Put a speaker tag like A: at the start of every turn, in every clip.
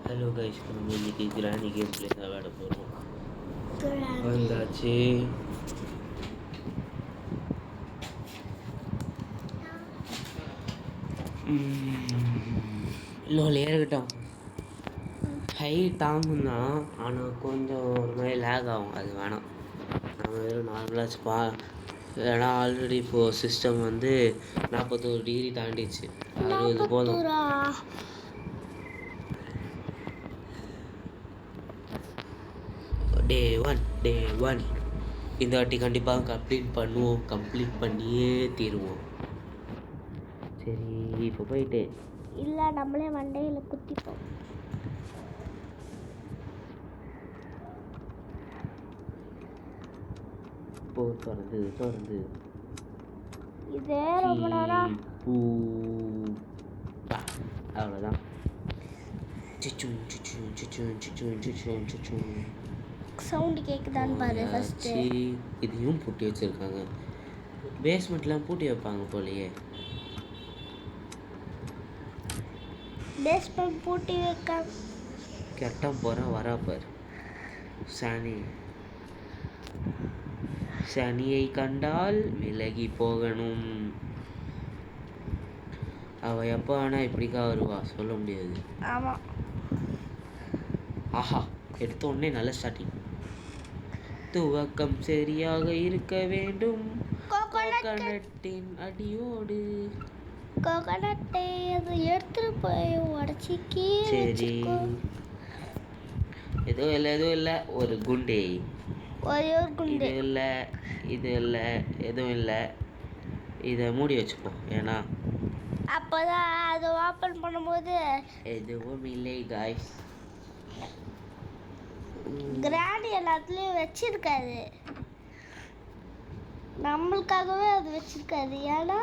A: Hello guys, நம்ம இன்னைக்கு கிராணி கேம் பிளே தான் விளையாட போகிறோம். வந்தாச்சு. இன்னும் ஏறிக்கிட்டோம். ஹை தாங்கும் தான், ஆனால் கொஞ்சம் ஒரு மாதிரி லேக் ஆகும். அது வேணாம், நம்ம வெறும் நார்மலாக ஏன்னா ஆல்ரெடி இப்போது சிஸ்டம் வந்து 41 டிகிரி தாண்டிச்சு. 60 போதும். டே ஒன் இந்த வாட்டி கண்டிப்பாக கம்ப்ளீட் பண்ணியே தீருவோம். சரி, இப்போ போயிட்டு
B: இல்லை நம்மளே வண்டையில் குத்திப்போம்.
A: போ திறந்து
B: இதே ரொம்ப நேரம்
A: அவ்வளோதான்.
B: சவுண்டு கேட்குதான்னு பாரு ஃபஸ்ட்டு.
A: இதையும் பூட்டி வச்சுருக்காங்க. பேஸ்மெண்ட்லாம் பூட்டி வைப்பாங்க போலையே.
B: பேஸ்மெண்ட் பூட்டி வைக்க
A: கெட்டம் போகிறேன் வராப்பார். சனியை கண்டால் விலகி போகணும். அவள் எப்போ ஆனால் இப்படிக்கா வருவா சொல்ல முடியாது.
B: ஆமாம்.
A: ஆஹா, எடுத்த உடனே நல்ல ஸ்டார்டிங். துவக்கம் சரியாக இருக்க வேண்டும். கோகனட்டின் அடியோடு
B: கோகனட்டை அதை எடுத்துட்டு போய் உடச்சிக்கி.
A: சரி, எதுவும் இல்லை. ஒரு குண்டே,
B: ஒரே ஒரு குண்டு.
A: இது இல்லை எதுவும் இல்லை. இதை மூடி வச்சுப்போம், ஏன்னா
B: அப்போதான் அதை ஓப்பன் பண்ணும்போது
A: எதுவும் இல்லை காய்ஸ்.
B: கிராணி எல்லாத்துலேயும் வச்சிருக்காது, நம்மளுக்காகவே அது வச்சிருக்காது. ஏன்னா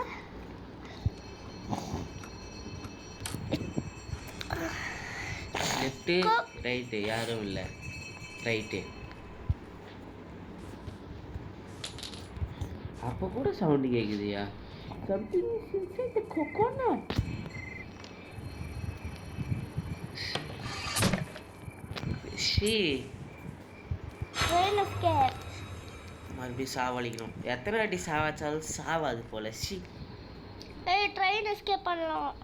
A: லெஃப்ட்டு ரைட்டு யாரும் இல்லை. ரைட்டு அப்போ கூட sound கேட்குதுயா. Something is inside the coconut. மறுபடியும் சாவளிக்கணும். எத்தனை வாட்டி சாவாச்சாலும் சாவாது போல.
B: ட்ரெயின் எஸ்கேப் பண்ணலாம்.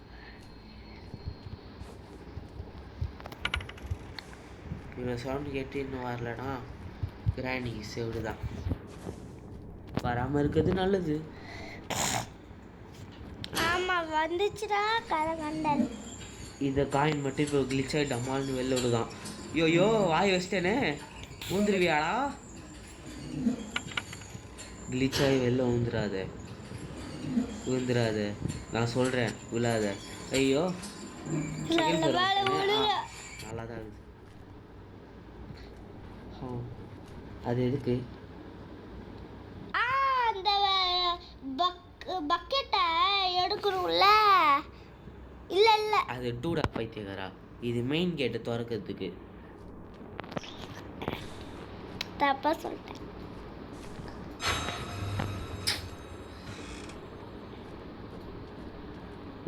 A: இவ்வளோ சவுண்டு கேட்டு இன்னும் வரலனா கிராணி செவிடு தான். வராமல் இருக்கிறது நல்லது.
B: ஆமாம், வந்துச்சுடா கரகண்டல்.
A: இந்த காயின் மட்டும் இப்போ கிளிச் ஆகி டமால்னு வெளில விடுதான். ஐயோ வாய் வச்சிட்டேனே, ஊந்துருவியாடா. கிளிச் ஆகி வெளில ஊந்துராத நான் சொல்கிறேன், விழாத. ஐயோ நல்லா தான் இருக்குது. அது எதுக்கு
B: அந்த பக்கெட்டை எடுக்கணும்ல? இல்லை
A: அது டூடா பைத்தியக்காரா. இது மெயின் கேட்டை திறக்கிறதுக்கு.
B: தப்பா சொல்லிட்டேன்.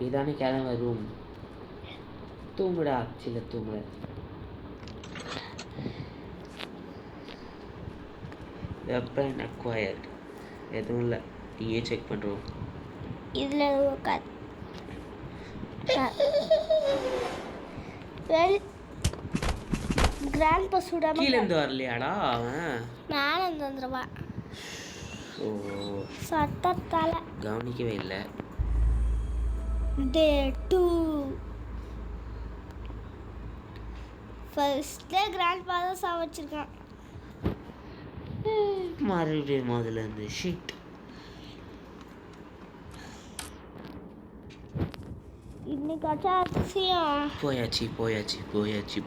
A: இதானே கிளம்ப ரூம். தூங்குடா சில தூங்குட. வெப்பன் அக்வயர்ட் எதுவும் இல்லை, நீயே செக் பண்ணுறோம்.
B: இதில் கிராண்ட் பஸ் விடாம
A: கீழேருந்து வரலையாடா அவன்,
B: மேலே இருந்து வந்துடுவான்.
A: ஓ
B: சத்தத்தால்
A: கவனிக்கவே இல்லை.
B: டே 2 ஃபர்ஸ்ட்லே கிராண்ட் பா தான் சாவச்சிருக்கான்.
A: மறுபடியும் முதல்ல இருந்து ஷீட்.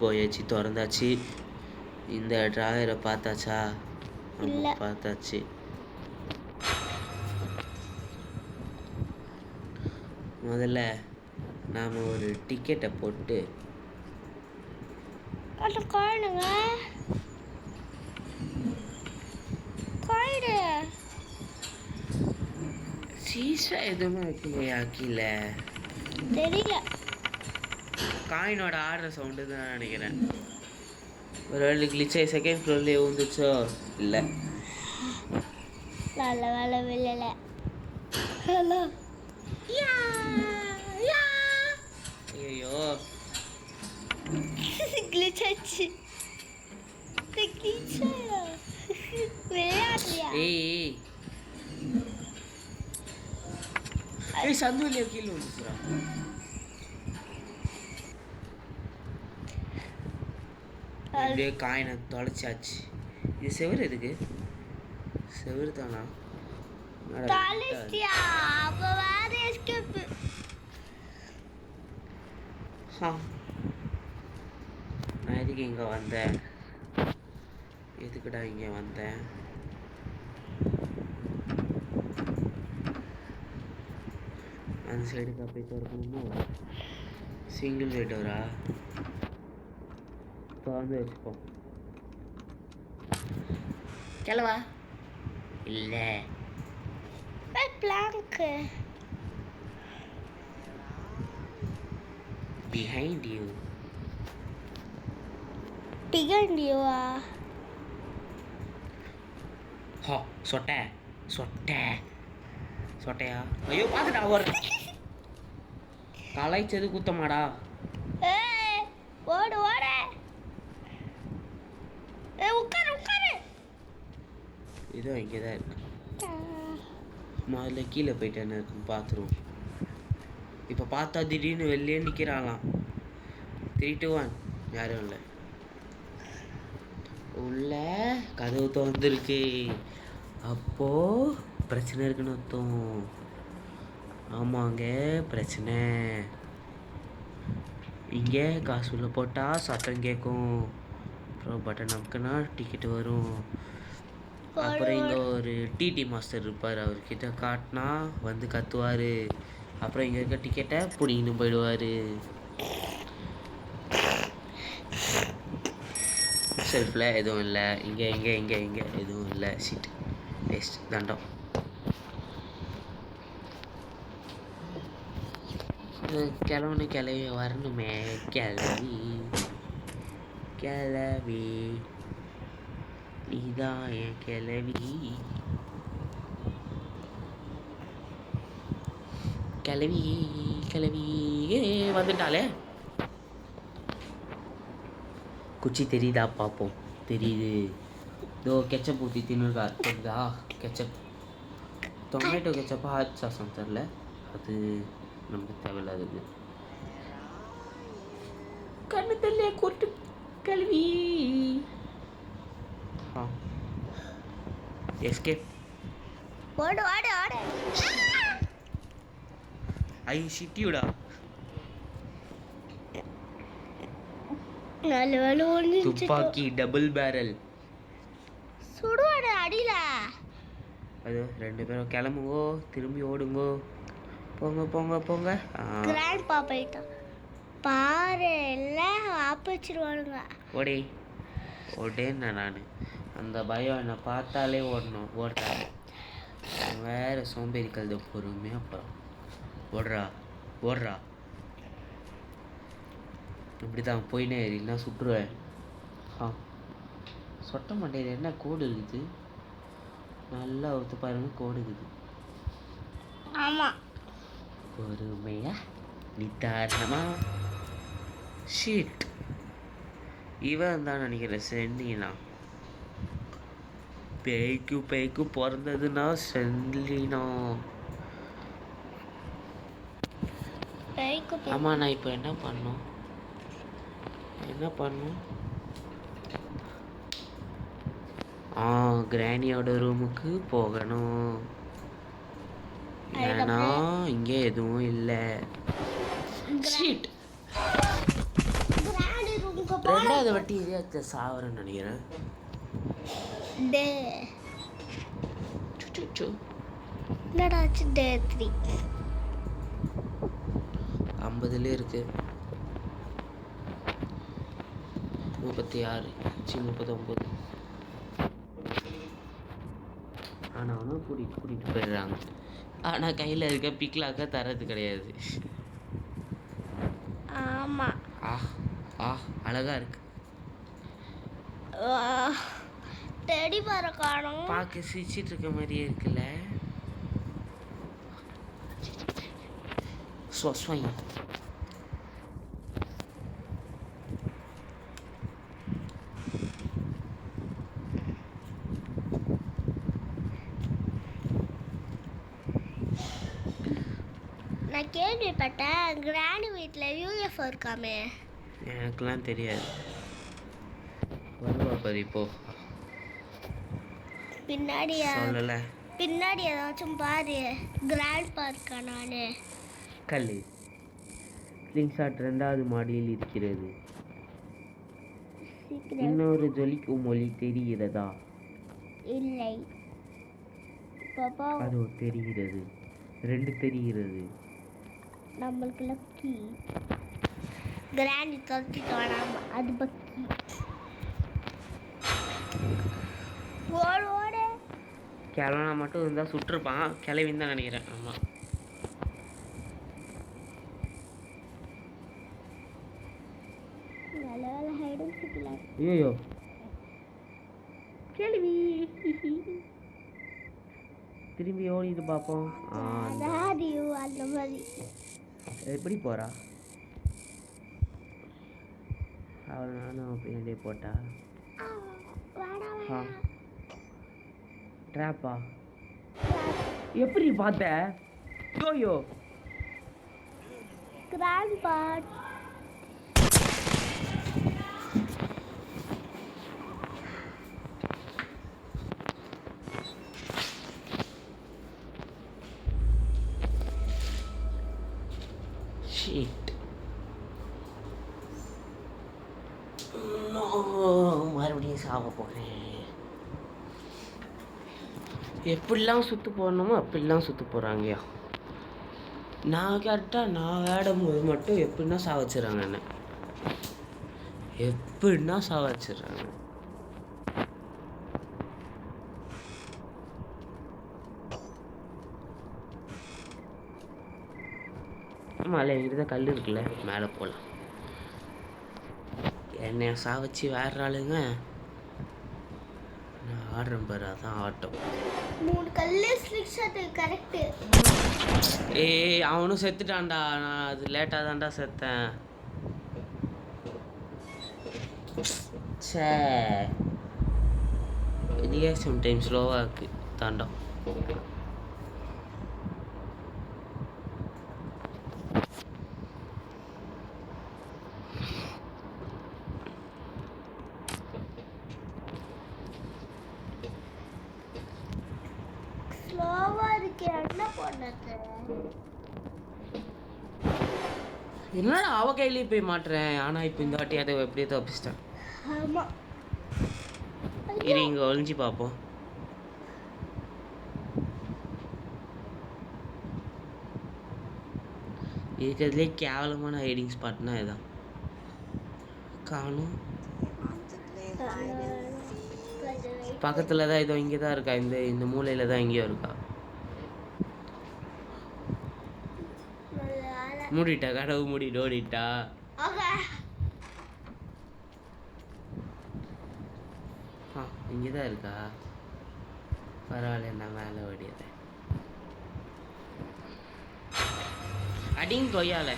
A: போயாச்சு திறந்தாச்சு. இந்த டிராயரை பார்த்தாச்சா? பார்த்தாச்சு. முதல்ல நாம் ஒரு டிக்கெட்டை போட்டு சீசா எதுவுமே வைக்கலையா கீழே?
B: தெரியல.
A: காயினோட ஆடுற சவுண்டு தான் நினைக்கிறேன். ஒரு வேளை கிளிச்சே செகண்ட் ஃப்ளோர்லேயே வந்துச்சோ இல்லை.
B: நல்ல வேலை விழல. ஹலோ
A: ஐயோ
B: கிளிச் ஆச்சு. விளையாடுறியா?
A: ஏய் ஏய் சந்துவலியா கீழே வந்துச்சுடா. அப்படியே காயினை தொலைச்சாச்சு. இது செவரு எதுக்கு? செவரு தானா?
B: தொலைச்சியா? அப்ப வேற எஸ்கேப்.
A: நான் எதுக்கு இங்கே வந்தேன்? எதுக்குடா இங்கே வந்தேன்? அந்த சைடுக்கு போய் திறக்கணுமோ? Single Dora? திறந்து வச்சுப்போம். கிளவா இல்லை
B: blank
A: behind you.
B: behind you
A: ஹா சொட்டை சொட்டை சொட்டையா? ஐயோ பார்த்துட்டா ஒரு கலாய்ச்சது குத்தமாடா.
B: ஏய் ஓடு ஓடு. ஏய் உட்காரு உட்காரு.
A: இதோ இங்கே தான் இருக்கு. முதல்ல கீழே போயிட்டேன்னு இருக்கும் பாத்ரூம். இப்போ பார்த்தா திடீர்னு வெளியே நிற்கிறாங்களாம். 3, 2, 1 யாரும் இல்லை. உள்ள கதவு திறந்துருக்கு. அப்போ பிரச்சனை இருக்குன்னு அர்த்தம். ஆமாங்க பிரச்சனை. இங்கே காசு உள்ள போட்டால் சத்தம் கேட்கும். அப்புறம் பட்டன் நமக்குன்னா டிக்கெட் வரும். அப்புறம் இங்கே ஒரு டிடி மாஸ்டர் இருப்பார். அவர்கிட்ட காட்டினா வந்து கத்துவார். அப்புறம் இங்கே இருக்க டிக்கெட்டை பிடிங்கின்னு போயிடுவார். செல்ஃபில் எதுவும் இல்லை. இங்கே இங்கே இங்கே இங்கே எதுவும் இல்லை. சீட் வேஸ்ட் தண்டம். கிளம்புன்னு கிளவி வரணுமே. கிளவி கிளவி நீதான் என் கிளவி. கிளவி கிளவி வந்துட்டாலே. குச்சி தெரியுதா பார்ப்போம். தெரியுது. இதோ கெச்சப் ஊற்றி தின்னுருக்கா. தெரியுதா கெச்சப்? டொமேட்டோ கெச்சப்பா ஹாட் சாஸும் தெரில. அது நமக்கு தேவையில்லாதது. கண்ணு தெரியல கொட்டு கல்வி. எஸ்கேப்.
B: ஓடு ஓடு ஓடு.
A: ஐ ஷிட்டியூடா.
B: நல்ல வேலை ஒன்று.
A: துப்பாக்கி டபுள் பேரல்.
B: சுடுவாடு அடியில.
A: அது 2 பேரும் கிளம்புங்கோ. திரும்பி ஓடுங்கோ. போங்க போங்க போங்க.
B: கிராண்ட் பா போயிட்டான் பாரு. எல்லாம் ஆப்பிச்சிருவானுங்க.
A: ஓடே ஓடேன்னா நான் அந்த பயம் என்னை பார்த்தாலே ஓடணும். ஓடுறாங்க வேறு சோம்பேறி கழுத பொறுமையாக அப்புறம் ஓடுறா ஓடுறா. இப்படி தான் போயினே இல்லைன்னா சுட்டுருவேன். சொட்ட மாட்டேங்குது. என்ன கோடு இருக்குது? நல்லா ஒத்து பாருங்க. கோடு இருக்குது.
B: ஆமாம்
A: பொறுமையா நிதானமா. ஷீட் இவன் தான் நினைக்கிறேன் சென்னினா. பேய்க்கு பிறந்ததுன்னா சென்லினா. ஆமாம் நான் இப்போ என்ன பண்ணும் கிராணியோட ரூமுக்கு போகணும். ஏன்னா இங்கே எதுவும் இல்லை. ஷீட் 2வது வாட்டி இதே சாவரன்னு நினைக்கிறேன்.
B: என்னடாச்சு டே 3
A: 50 இருக்கு. 36 39. ஆனாலும் கூட்டிகிட்டு போயிடுறாங்க. ஆனால் கையில் இருக்க பிக்லாக்க தரது கிடையாது.
B: ஆமாம்
A: அழகா இருக்கு.
B: டெடி பேரை காணோம்.
A: பார்க்க சிரிச்சிட்டு இருக்க மாதிரியே இருக்குல்ல. ஸ்வஸ்வாங்க.
B: நான் கேள்விப்பட்டேன் கிராணி வீட்டில் யூஎஃப்ஓ இருக்காமே.
A: எனக்குலாம் தெரியாது. வருவா பாரு இப்போ.
B: பின்னாடி
A: சொல்லல.
B: பின்னாடி ஏதாச்சும் பாரு. கிராண்ட் பார்க்கா நான்
A: கல்லு ஸ்லிங்ஷாட் 2வது மாடியில் இருக்கிறது. இன்னொரு ஜொலிக்கும் மொழி தெரிகிறதா?
B: இல்லை பாப்பா.
A: அது தெரிகிறது. 2 தெரிகிறது.
B: நம்மளுக்கு லக்கி. கிராண்டி தொத்திட்டு அது பக்கி. ஓடு ஓடு.
A: கிளவனா மட்டும் இருந்தால் சுட்டிருப்பான். கிளவின்னு தான் நினைக்கிறேன். ஆமாம். ஐயோ கேள்வி. திரும்பி ஓடிட்டு பார்ப்போம்.
B: அந்த மாதிரி
A: எப்படி போகிறா அவள்? நானும் பின்னாடியே போட்டா. ட்ராப்பா? எப்படி பார்த்த? யோயோ
B: கிராண்ட் பார்ட்.
A: ஷீட். மறுபடியும் சாவ போகிறேன். எப்படிலாம் சுற்று போடணுமோ அப்படிலாம் சுற்று போகிறாங்கய்யா. நான் கரெக்டாக நான் விளையாடும்போது மட்டும் எப்படின்னா சாவச்சிட்றாங்க என்ன. எப்படின்னா சாவச்சிட்றாங்க. மலை எங்கிட்ட தான் கல் இருக்குல்ல, மேலே போகலாம். என்னைய சாவச்சு வேற ஆளுங்க. நான் ஆடுறேன் பாரு, அதான் ஆட்டம்.
B: 3 கல்லு ஸ்லிக்ஷாட் கரெக்ட்.
A: ஏய் அவனும் செத்துட்டான்டா. நான் அது லேட்டாக தான்டா செத்தேன். சே இதுக்கே சம்டைம்ஸ் ஸ்லோவாக இருக்கு தாண்டா. என்னடா அவ கையிலேயே போய் மாட்டுறேன். ஆனால் இப்போ இந்த வாட்டி அதை எப்படியே தப்பிச்சிட்டேன். இரு இங்கே ஒழிஞ்சு பார்ப்போம். இருக்கிறதுலே கேவலமான ஹைடிங் ஸ்பாட்னா இதுதான். காணும் பக்கத்தில் தான் இதோ இங்கே தான் இருக்கா. இந்த மூலையில் தான் எங்கேயோ இருக்கா. மூடிட்டா கதவு மூடிட்டு ஓடிட்டா. இங்கே தான் இருக்கா. பரவாயில்ல, நான் மேலே ஓடியது. அடிங்க கொய்யால.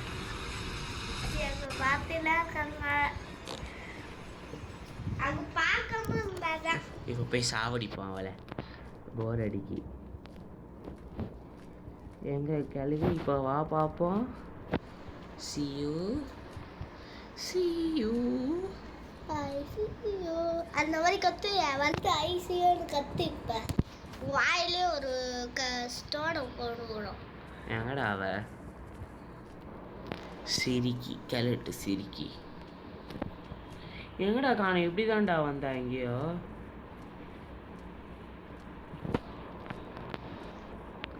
A: இப்போ போய் சாவடிப்பான் அவளை. போர் அடிக்கி. எங்க கிளவி இப்போ வா பார்ப்போம். See you.
B: அந்த மாதிரி கத்து வந்து ஐசியோன்னு கத்து. இப்போ வாயிலே ஒரு ஸ்டோனை போடுவோம்.
A: எங்கடா அவ? சிரிக்கி கிளட்டு சிரிக்கி. எங்கடா காணும்? எப்படி தான்டா வந்தா? எங்கேயோ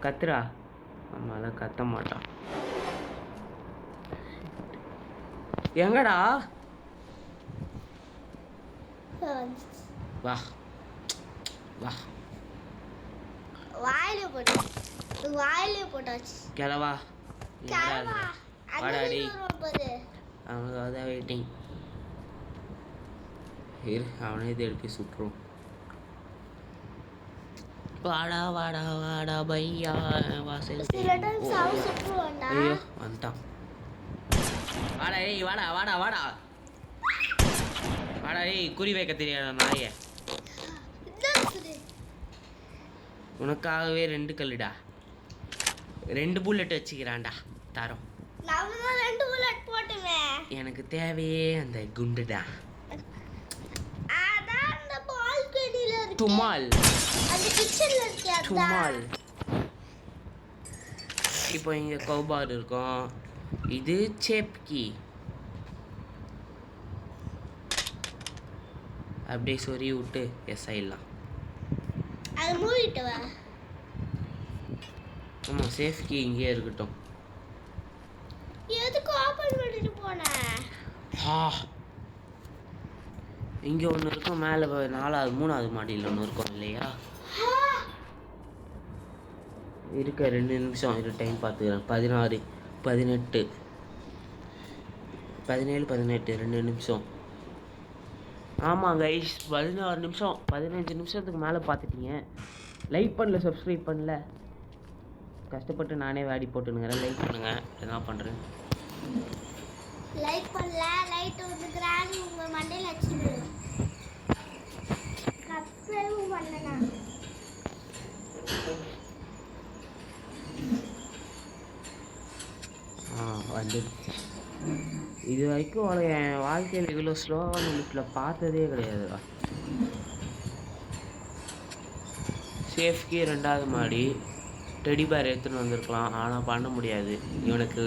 A: கத்துறா. நம்மளால கத்த மாட்டான். எங்கடா? வா வா.
B: வாயிலே போட்டாச்சு.
A: கிளவா
B: வாடா
A: டேய். அவனுக்கு அதான் வெயிட்டிங். இரு அவனே இதை எடுத்து சுட்டுரும். வாடா வாடா வாடா பையா வாசல்
B: சில டைம் சாவு சுற்றுவான்டா.
A: ஐயோ வந்துட்டான். வாடா ஏய் வாடா வாடா வாடா வாடா ஏய் குறி வைக்க தெரியாத நாயே. உனக்காகவே 2 கல்லுடா, 2 புல்லட் வச்சுக்கிறான்டா தரோம்.
B: நான் தான் 2 புல்லட் போட்டுவேன்.
A: எனக்கு தேவையே அந்த குண்டுடா.
B: அதான் அந்த பால்கனில இருக்கு.
A: துமால்
B: அந்த கிச்சன்ல இருக்கு அதான்.
A: துமால். இப்போ இங்கே கௌபார் இருக்கும். இது சேப்கி. அப்படியே சொறி விட்டு எஸ் ஆயிடலாம்.
B: அது மூடிட்டு வா.
A: ஆமாம் சேஃப் கீ இங்கேயே இருக்கட்டும்.
B: எதுக்கு ஓபன் பண்ணிட்டு போனேன்?
A: இங்கே ஒன்று இருக்கும், மேலே 4வது 3வது மாடியில் ஒன்று இருக்கும் இல்லையா? இருக்க 2 நிமிஷம் இரு, டைம் பார்த்துக்கிறேன். 16 18 17 18 2 நிமிஷம். ஆமாம் கைஸ் 16 நிமிஷம் 15 நிமிஷத்துக்கு மேலே பார்த்துட்டீங்க. லைக் பண்ணல, சப்ஸ்கிரைப் பண்ணல, கஷ்டப்பட்டு நானே வாடி போட்டுனுங்கிறேன். லைக் பண்ணுங்க. என்ன பண்ணுறேன்?
B: லைக் பண்ணல, லைட் வந்து கிராணி உங்க மண்டையில அடிச்சிடு. சப்ஸ்கிரைப் பண்ணனா
A: வந்து இது வரைக்கும் என் வாழ்க்கையில் இவ்வளோ ஸ்லோவான லிஃப்ட்டில் பார்த்ததே கிடையாதுடா. சேஃப்கே 2வது மாடி. டெடி பேர் எடுத்துன்னு வந்திருக்கலாம், ஆனால் பண்ண முடியாது. இவனுக்கு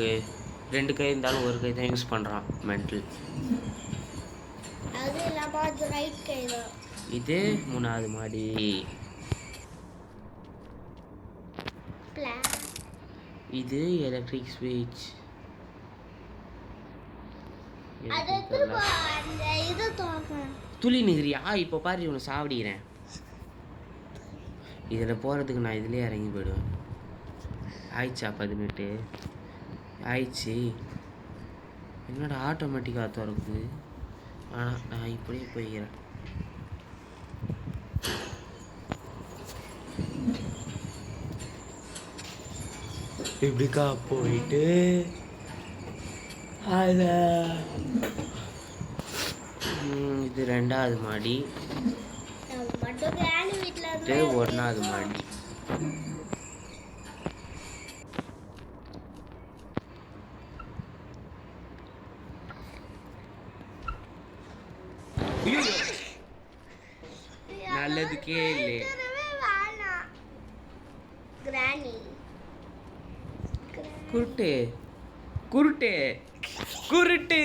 A: 2 கை இருந்தாலும் 1 கை தான் யூஸ் பண்ணுறான். மென்டல்.
B: அது இல்லாம அது ரைட் கை தான்.
A: இது 3வது மாடி. இது எலக்ட்ரிக் ஸ்விட்ச்.
B: அது திரும்ப அந்த இது தோணும்.
A: துளி நிகிரியா? இப்போ பாரு இவனை சாவடிக்கிறேன். இதில் போகிறதுக்கு நான் இதுலேயே இறங்கி போயிடுவேன். ஆயிடுச்சா? 18 ஆயிடுச்சு. என்னோட ஆட்டோமேட்டிக்காக திறக்குது. ஆனால் நான் இப்படியே போய்க்கிறேன். இப்படிக்கா போயிட்டு இது 2வது மாடி.
B: மட்டும் கிராணி வீட்ல இருந்து
A: 1வது மாடி. நல்லதுக்கே இல்லை.
B: கிராணி
A: குருட்டு குருட்டு குருட்டு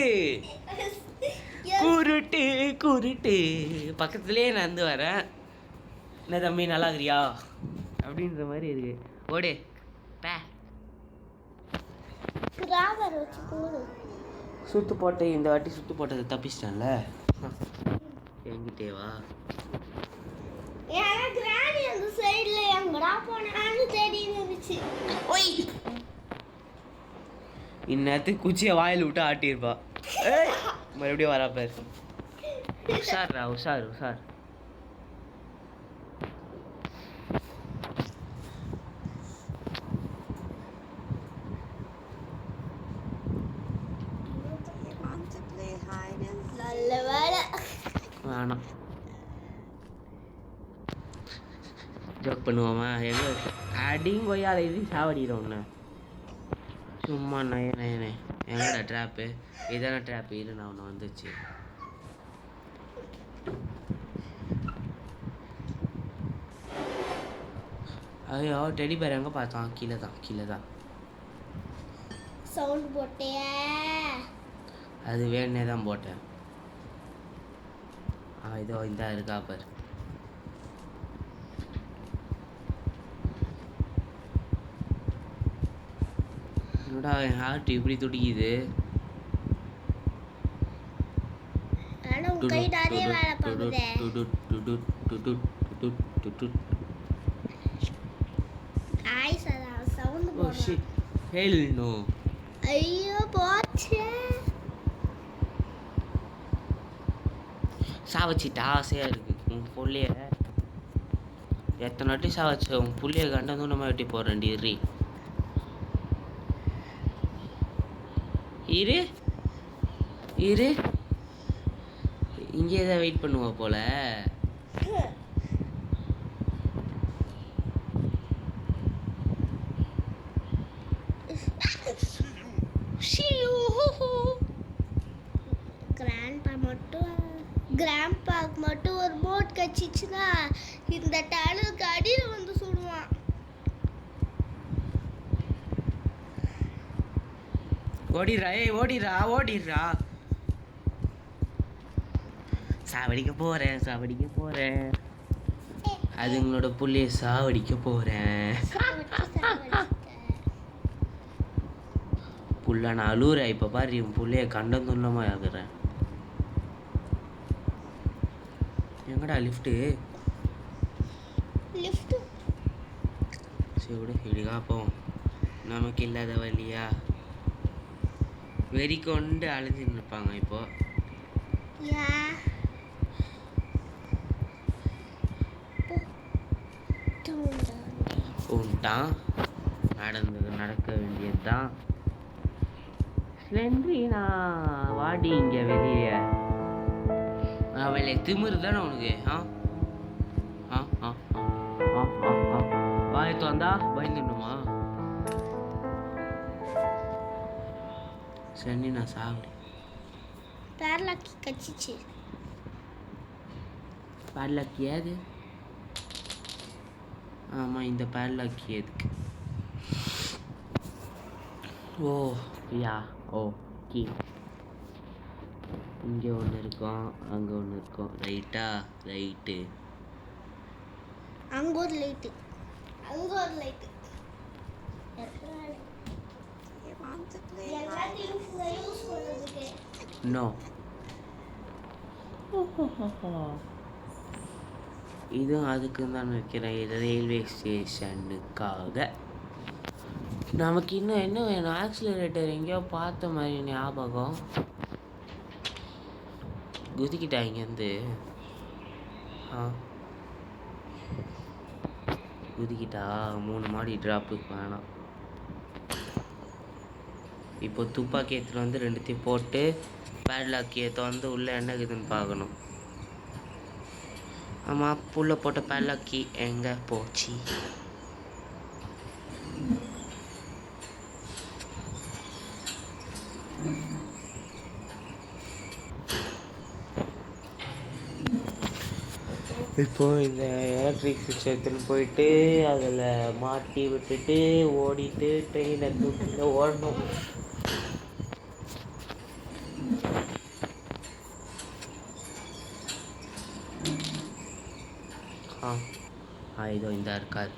A: குருட்டு குருட்டு பக்கத்துலேயே நடந்து வரேன். என்ன தம்பி நல்லா இருக்கிறியா அப்படின்ற மாதிரி இருக்கு. ஓடே பே.
B: கிராவர் வச்சு போடு.
A: சுத்து போட்டு இந்த வாட்டி சுத்து போட்டது தப்பிச்சிட்டேன்ல. என்கிட்டே வா.
B: ஏன்னா கிராணி அந்த சைடுல எங்கடா போனான்னு தேடி இருந்துச்சு.
A: ஓய் இந்நேரத்துக்கு குச்சியை வாயில் விட்டு ஆட்டியிருப்பா. மறுபடியும் வரா பேர். உஷார்ரா உஷார் உஷார்.
B: நல்ல வேலை.
A: வேணாம் ஜோக் பண்ணுவோமா? எங்க அடியும் கொய்யால இது சாவடிக்கிறோம்ண்ணே. சும்மா நய நயனே. எங்கடா ட்ராப்பு? இதான ட்ராப்பு. இரு நான் ஒன்று வந்துச்சு. ஐயோ டெடி பேர் எங்கே பார்த்தான்? கீழே தான் கீழே தான்.
B: சவுண்ட் போட்டியா?
A: அது வேணே தான் போட்டேன். இதோ இந்த இருக்கா பார். என்னடா என் ஹார்ட் இப்படி துடிக்குது?
B: ஆனா உன் கை நிறைய வேலை பண்ணுதே. ஆய் சதா சவுண்ட்
A: ஓ
B: போடுறா.
A: ஷிட் ஹெல் நோ.
B: ஐயோ போச்சே.
A: சாவச்சிட்டா ஆசையாக இருக்குது உன் புள்ளைய எத்தனை வாட்டி சாவச்ச உன் புள்ளைய கண்டதும் நம்ம வெட்டி போடுறேன்டி இரு இரு இங்கே தான் வெயிட் பண்ணுவா போல
B: கிராண்ட்பாக்கு மட்டும் ஒரு போட் கச்சிச்சுன்னா இந்த டேனுக்கு அடியில் வந்து சுடுவான்.
A: ஓடிடுறா ஓடிடுறா சாவடிக்க போறேன் அதுங்களோட புள்ளைய சாவடிக்க போறேன். புள்ள நான் அழுவுறேன் இப்போ பாரு என் புள்ளைய கண்டம் துண்டமா ஆகுறேன். எங்கடா லிஃப்ட்டு சரி விடு இடிகாப்போம் நமக்கு இல்லாத வழியா வெறி கொண்டு அழிஞ்சுன்னு இருப்பாங்க இப்போ. உண்டான் நடக்க வேண்டியதுதான். நான் வாடி இங்க வெளியே அவளை திமிரு தானே உனக்கு வாயத்து வந்தா பயந்துடணுமா? சரி நான் சாப்பிடு
B: பேர்லாக்கி கச்சிச்சு.
A: பேர்லாக்கி ஏது? ஆமாம் இந்த பேர்லாக்கி எதுக்கு? ஓ யா ஓ கீ இங்கே ஒன்று இருக்கும் அங்கே ஒன்று இருக்கும் ரைட்டு
B: அங்கே ஒரு லைட்டு
A: நோ இதுவும் அதுக்கு தான் நினைக்கிறேன். இது ரயில்வே ஸ்டேஷனுக்காக. நமக்கு இன்னும் என்ன வேணும்? ஆக்சிலரேட்டர் எங்கேயோ பார்த்த மாதிரி ஞாபகம். குதிக்கிட்டா இங்கேருந்து குதிக்கிட்டா 3 மாடி ட்ராப்புக்கு வேணாம். இப்போ துப்பாக்கி எடுத்துகிட்டு வந்து 2த்தையும் போட்டு பேட்லாக்கி ஏற்ற வந்து உள்ளே என்ன இருக்குதுன்னு பார்க்கணும். ஆமாம் புள்ள போட்ட பேட்லாக்கி எங்கே போச்சு? இப்போது இந்த எலக்ட்ரிக் சுவிட்ச் எடுத்துன்னு போயிட்டு அதில் மாட்டி விட்டுட்டு ஓடிட்டு ட்ரெயினை தூக்கிட்டு ஓடணும். இதோ இந்த இருக்காது.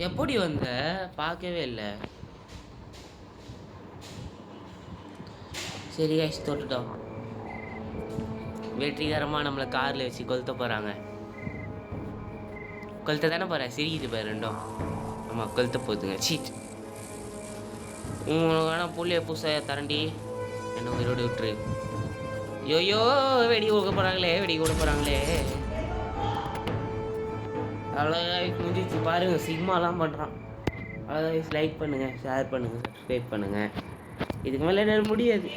A: எப்படி வந்த? பார்க்கவே இல்லை. சரி கைஸ் தொட்டுட்டோம். வெற்றிகரமாக நம்மளை காரில் வச்சு கொளுத்த போகிறாங்க. கொளுத்த தானே போகிறேன் சிரிக்குது பாரு ரெண்டும். ஆமாம் கொளுத்த போகுதுங்க. சீட் உங்களுக்கு வேணால் புள்ளிய பூசை தரண்டி என்ன உயிரோடு விட்டுரு. யோயோ வெடி கொடுக்க போகிறாங்களே அவ்வளோதான் முடிஞ்சிச்சு பாருங்கள். சிக்மாலாம் பண்ணுறான். அவ்வளோதான் லைக் பண்ணுங்கள், ஷேர் பண்ணுங்கள், சப்ஸ்கிரைப் பண்ணுங்கள். இதுக்கு மேலே என்னால் முடியாது.